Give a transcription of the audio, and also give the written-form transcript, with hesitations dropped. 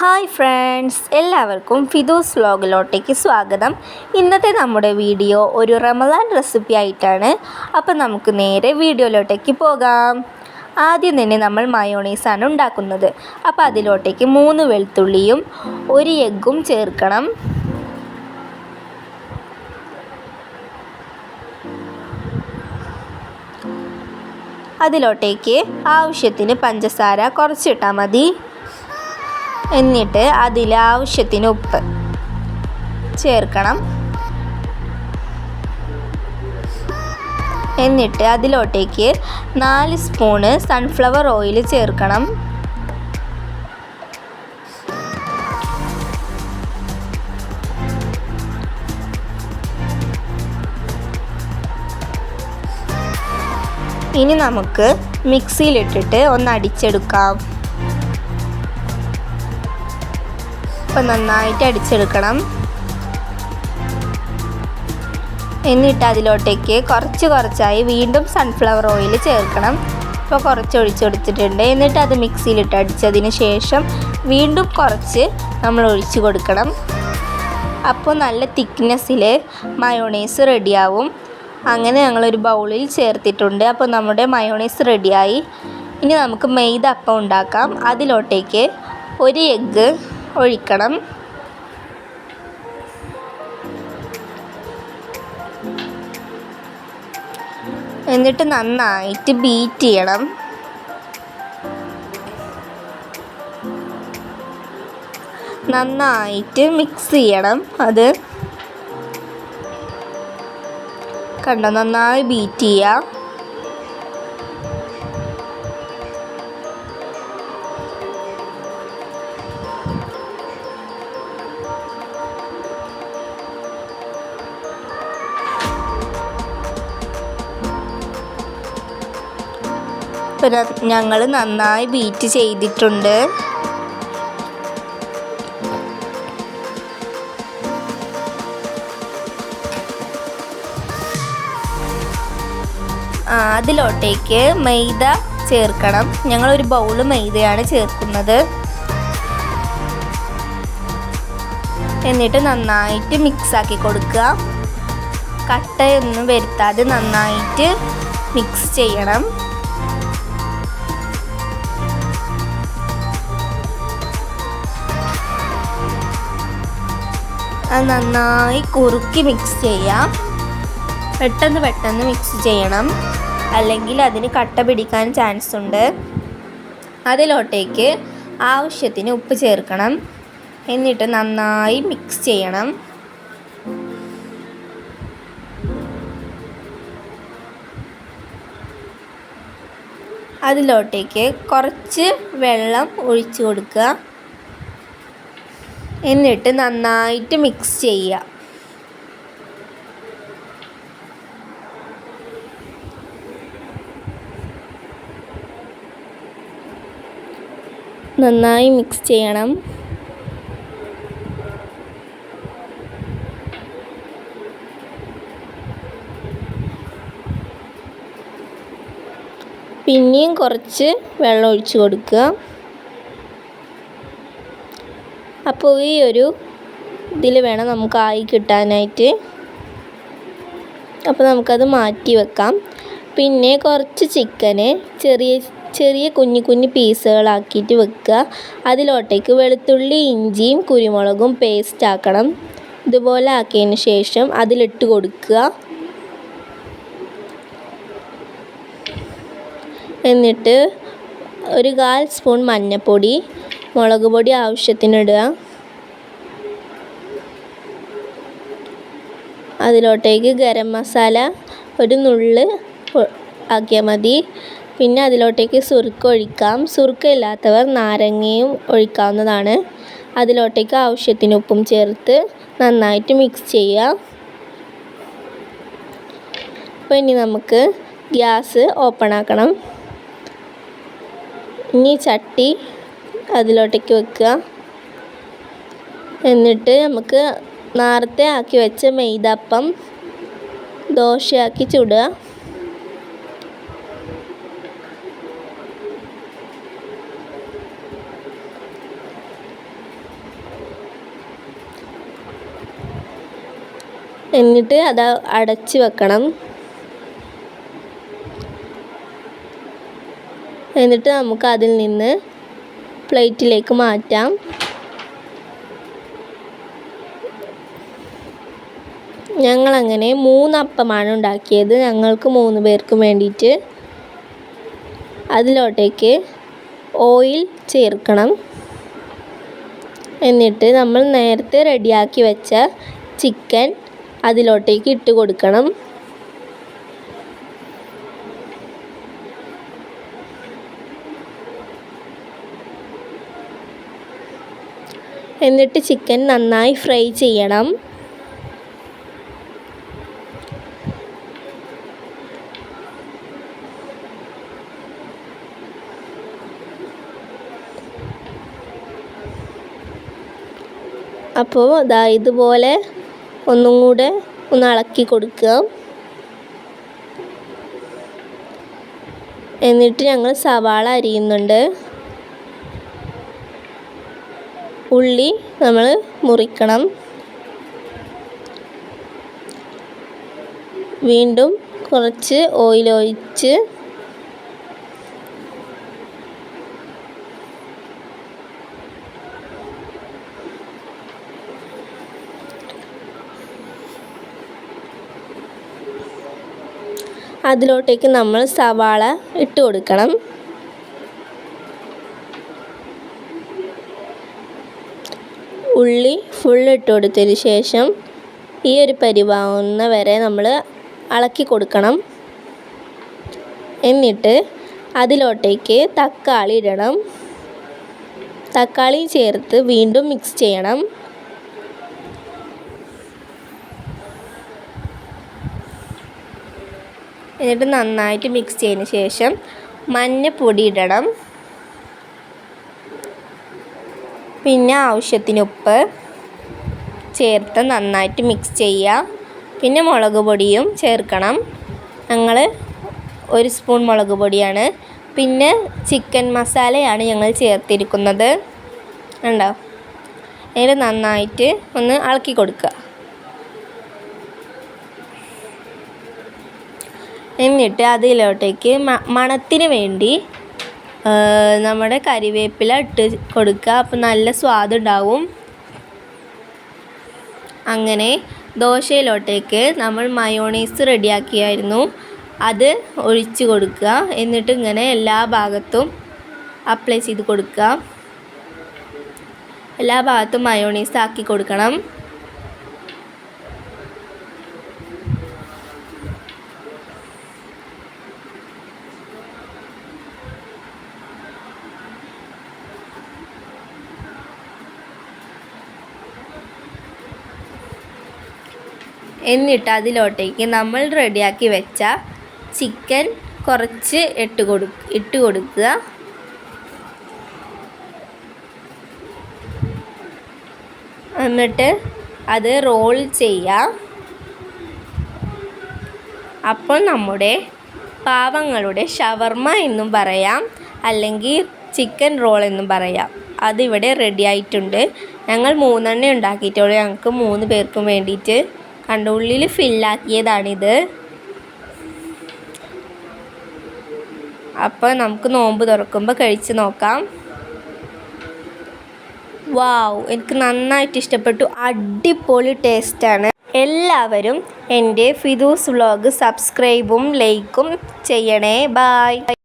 Hi friends, എല്ലാവർക്കും ഫിദൂസ് വ്ലോഗിലോട്ടേക്ക് സ്വാഗതം. ഇന്നത്തെ നമ്മുടെ വീഡിയോ ഒരു റമദാൻ റെസിപ്പി ആയിട്ടാണ്. അപ്പം നമുക്ക് നേരെ വീഡിയോയിലോട്ടേക്ക് പോകാം. ആദ്യം തന്നെ നമ്മൾ മയോണൈസാണ് ഉണ്ടാക്കുന്നത്. അപ്പോൾ അതിലോട്ടേക്ക് 3 വെളുത്തുള്ളിയും 1 എഗ്ഗും ചേർക്കണം. അതിലോട്ടേക്ക് ആവശ്യത്തിന് പഞ്ചസാര കുറച്ചിട്ടാൽ മതി. എന്നിട്ട് അതിൽ ആവശ്യത്തിന് ഉപ്പ് ചേർക്കണം. എന്നിട്ട് അതിലോട്ടേക്ക് 4 സ്പൂണ് സൺഫ്ലവർ ഓയിൽ ചേർക്കണം. ഇനി നമുക്ക് മിക്സിയിലിട്ടിട്ട് ഒന്ന് അടിച്ചെടുക്കാം. അപ്പോൾ നന്നായിട്ട് അടിച്ചെടുക്കണം. എന്നിട്ട് അതിലോട്ടേക്ക് കുറച്ചായി വീണ്ടും സൺഫ്ലവർ ഓയിൽ ചേർക്കണം. ഇപ്പോൾ കുറച്ച് ഒഴിച്ചെടുത്തിട്ടുണ്ട്. എന്നിട്ട് അത് മിക്സിയിലിട്ട് അടിച്ചതിന് ശേഷം വീണ്ടും കുറച്ച് നമ്മൾ ഒഴിച്ച് കൊടുക്കണം. അപ്പോൾ നല്ല തിക്നെസ്സിൽ മയോണൈസ് റെഡിയാവും. അങ്ങനെ ഞങ്ങളൊരു ബൗളിൽ ചേർത്തിട്ടുണ്ട്. അപ്പോൾ നമ്മുടെ മയോണൈസ് റെഡിയായി. ഇനി നമുക്ക് മൈദ അപ്പം ഉണ്ടാക്കാം. അതിലോട്ടേക്ക് 1 എഗ്ഗ് ഒഴിക്കണം. എന്നിട്ട് നന്നായിട്ട് ബീറ്റ് ചെയ്യണം. നന്നായിട്ട് മിക്സ് ചെയ്യണം. അത് കണ്ടോ, നന്നായി ബീറ്റ് ചെയ്യുക. ഞങ്ങൾ നന്നായി ബീറ്റ് ചെയ്തിട്ടുണ്ട്. അതിലോട്ടേക്ക് മൈദ ചേർക്കണം. ഞങ്ങളൊരു ബൗൾ മൈദയാണ് ചേർക്കുന്നത്. എന്നിട്ട് നന്നായിട്ട് മിക്സാക്കി കൊടുക്കുക. കട്ടയൊന്നും വരുത്താതെ നന്നായിട്ട് മിക്സ് ചെയ്യണം. അത് നന്നായി കുറുക്കി മിക്സ് ചെയ്യാം. പെട്ടെന്ന് മിക്സ് ചെയ്യണം, അല്ലെങ്കിൽ അതിന് കട്ട പിടിക്കാൻ ചാൻസ് ഉണ്ട്. അതിലോട്ടേക്ക് ആവശ്യത്തിന് ഉപ്പ് ചേർക്കണം. എന്നിട്ട് നന്നായി മിക്സ് ചെയ്യണം. അതിലോട്ടേക്ക് കുറച്ച് വെള്ളം ഒഴിച്ചു കൊടുക്കുക. എന്നിട്ട് നന്നായിട്ട് മിക്സ് ചെയ്യുക. നന്നായി മിക്സ് ചെയ്യണം. പിന്നെയും കുറച്ച് വെള്ളം ഒഴിച്ച് കൊടുക്കുക. അപ്പോൾ ഈ ഒരു ഇതിൽ വേണം നമുക്ക് ആയി കിട്ടാനായിട്ട്. അപ്പോൾ നമുക്കത് മാറ്റി വെക്കാം. പിന്നെ കുറച്ച് ചിക്കന് ചെറിയ കുഞ്ഞു പീസുകളാക്കിയിട്ട് വെക്കുക. അതിലോട്ടേക്ക് വെളുത്തുള്ളി, ഇഞ്ചിയും കുരുമുളകും പേസ്റ്റ് ആക്കണം. ഇതുപോലെ ആക്കിയതിന് ശേഷം അതിലിട്ട് കൊടുക്കുക. എന്നിട്ട് ഒരു 1/4 സ്പൂൺ മഞ്ഞൾപ്പൊടി, മുളക് പൊടി ആവശ്യത്തിനിടുക. അതിലോട്ടേക്ക് ഗരം മസാല ഒരു നുള്ള് ആക്കിയാൽ മതി. പിന്നെ അതിലോട്ടേക്ക് സുർക്ക ഒഴിക്കാം. സുർക്ക ഇല്ലാത്തവർ നാരങ്ങയും ഒഴിക്കാവുന്നതാണ്. അതിലോട്ടേക്ക് ആവശ്യത്തിന് ഉപ്പും ചേർത്ത് നന്നായിട്ട് മിക്സ് ചെയ്യുക. അപ്പോൾ ഇനി നമുക്ക് ഗ്യാസ് ഓപ്പൺ ആക്കണം. ഇനി ചട്ടി അതിലോട്ടേക്ക് വെക്കുക. എന്നിട്ട് നമുക്ക് നേരത്തെ ആക്കി വെച്ച മൈദാപ്പം ദോശയാക്കി ചുടുക. എന്നിട്ട് അത് അടച്ച് വെക്കണം. എന്നിട്ട് നമുക്ക് അതിൽ നിന്ന് പ്ലേറ്റിലേക്ക് മാറ്റാം. ഞങ്ങളങ്ങനെ 3 അപ്പമാണ് ഉണ്ടാക്കിയത്, ഞങ്ങൾക്ക് 3 പേർക്കും വേണ്ടിയിട്ട്. അതിലോട്ടേക്ക് ഓയിൽ ചേർക്കണം. എന്നിട്ട് നമ്മൾ നേരത്തെ റെഡിയാക്കി വെച്ച ചിക്കൻ അതിലോട്ടേക്ക് ഇട്ട് കൊടുക്കണം. എന്നിട്ട് ചിക്കൻ നന്നായി ഫ്രൈ ചെയ്യണം. അപ്പോൾ ഇതുപോലെ ഒന്നും കൂടെ ഒന്ന് ഇളക്കി കൊടുക്കുക. എന്നിട്ട് ഞങ്ങൾ സവാള അരിയുന്നുണ്ട്. ഉള്ളി നമ്മൾ മുറിക്കണം. വീണ്ടും കുറച്ച് ഓയിൽ ഒഴിച്ച് അതിലോട്ടേക്ക് നമ്മൾ സവാള ഇട്ട് കൊടുക്കണം. ഉള്ളി ഫുൾ ഇട്ട് കൊടുത്തതിന് ശേഷം ഈ ഒരു പരിവാവുന്ന വരെ നമ്മൾ ഇളക്കി കൊടുക്കണം. എന്നിട്ട് അതിലോട്ടേക്ക് തക്കാളി ഇടണം. തക്കാളി ചേർത്ത് വീണ്ടും മിക്സ് ചെയ്യണം. എന്നിട്ട് നന്നായിട്ട് മിക്സ് ചെയ്തതിന് ശേഷം മഞ്ഞൾപ്പൊടി ഇടണം. പിന്നെ ആവശ്യത്തിന് ഉപ്പ് ചേർത്ത് നന്നായിട്ട് മിക്സ് ചെയ്യുക. പിന്നെ മുളക് പൊടിയും ചേർക്കണം. ഞങ്ങൾ 1 സ്പൂൺ മുളക് പൊടിയാണ്. പിന്നെ ചിക്കൻ മസാലയാണ് ഞങ്ങൾ ചേർത്തിരിക്കുന്നത്. ഉണ്ടോ? എന്നിട്ട് നന്നായിട്ട് ഒന്ന് ഇളക്കി കൊടുക്കുക. എന്നിട്ട് അതിലോട്ടേക്ക് മണത്തിന് വേണ്ടി നമ്മുടെ കറിവേപ്പില ഇട്ട് കൊടുക്കുക. അപ്പോൾ നല്ല സ്വാദുണ്ടാവും. അങ്ങനെ ദോശയിലോട്ടേക്ക് നമ്മൾ മയോണൈസ് റെഡിയാക്കിയായിരുന്നു, അത് ഒഴിച്ച് കൊടുക്കുക. എന്നിട്ട് ഇങ്ങനെ എല്ലാ ഭാഗത്തും അപ്ലൈ ചെയ്ത് കൊടുക്കുക. എല്ലാ ഭാഗത്തും മയോണൈസ് ആക്കി കൊടുക്കണം. എന്നിട്ട് അതിലോട്ടേക്ക് നമ്മൾ റെഡിയാക്കി വെച്ച ചിക്കൻ കുറച്ച് ഇട്ട് കൊടുക്കുക. എന്നിട്ട് അത് റോൾ ചെയ്യുക. അപ്പോൾ നമ്മുടെ പാവങ്ങളുടെ ഷവർമ എന്നും പറയാം, അല്ലെങ്കിൽ ചിക്കൻ റോൾ എന്നും പറയാം. അതിവിടെ റെഡി ആയിട്ടുണ്ട്. ഞങ്ങൾ 3 എണ്ണം ഉണ്ടാക്കിയിട്ടുള്ളൂ, ഞങ്ങൾക്ക് 3 പേർക്കും വേണ്ടിയിട്ട്. കണ്ട, ഉള്ളിൽ ഫില്ലാക്കിയതാണിത്. അപ്പോൾ നമുക്ക് നോമ്പ് തുറക്കുമ്പോൾ കഴിച്ച് നോക്കാം. വാവ്, എനിക്ക് നന്നായിട്ട് ഇഷ്ടപ്പെട്ടു. അടിപൊളി ടേസ്റ്റാണ്. എല്ലാവരും എൻ്റെ ഫിദൂസ് വ്ലോഗ് സബ്സ്ക്രൈബും ലൈക്കും ചെയ്യണേ. ബായ്.